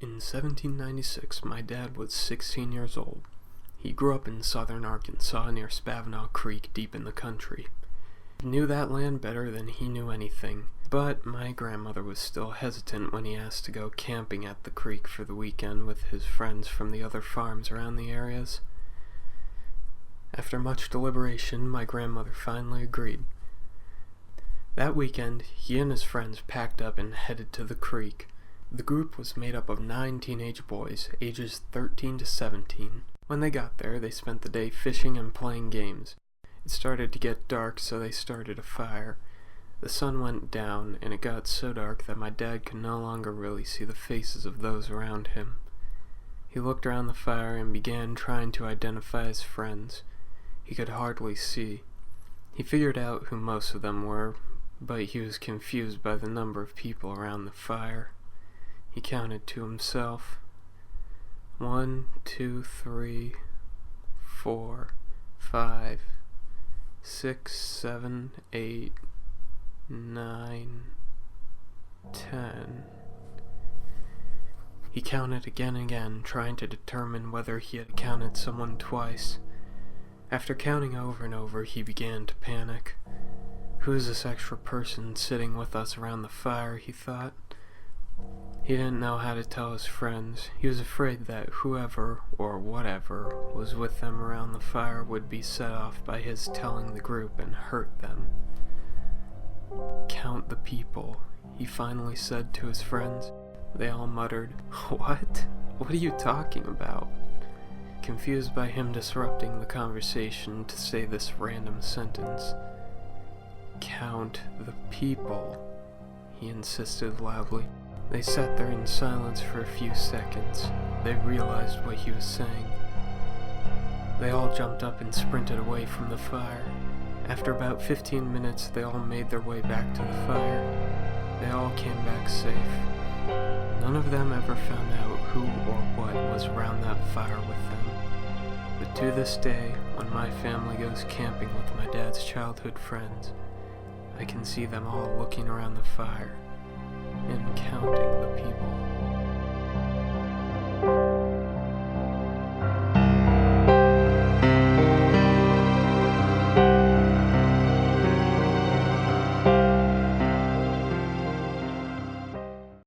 In 1796, my dad was 16 years old. He grew up in southern Arkansas near Spavinaw Creek deep in the country. He knew that land better than he knew anything, but my grandmother was still hesitant when he asked to go camping at the creek for the weekend with his friends from the other farms around the areas. After much deliberation, my grandmother finally agreed. That weekend, he and his friends packed up and headed to the creek. The group was made up of 9 teenage boys, ages 13 to 17. When they got there, they spent the day fishing and playing games. It started to get dark, so they started a fire. The sun went down, and it got so dark that my dad could no longer really see the faces of those around him. He looked around the fire and began trying to identify his friends. He could hardly see. He figured out who most of them were, but he was confused by the number of people around the fire. He counted to himself. 1, 2, 3, 4, 5, 6, 7, 8, 9, 10. He counted again and again, trying to determine whether he had counted someone twice. After counting over and over, he began to panic. Who is this extra person sitting with us around the fire, he thought. He didn't know how to tell his friends. He was afraid that whoever, or whatever, was with them around the fire would be set off by his telling the group and hurt them. "Count the people," he finally said to his friends. They all muttered, "What? What are you talking about?" Confused by him disrupting the conversation to say this random sentence. "Count the people," he insisted loudly. They sat there in silence for a few seconds. They realized what he was saying. They all jumped up and sprinted away from the fire. After about 15 minutes, they all made their way back to the fire. They all came back safe. None of them ever found out who or what was around that fire with them. But to this day, when my family goes camping with my dad's childhood friends, I can see them all looking around the fire and counting the people.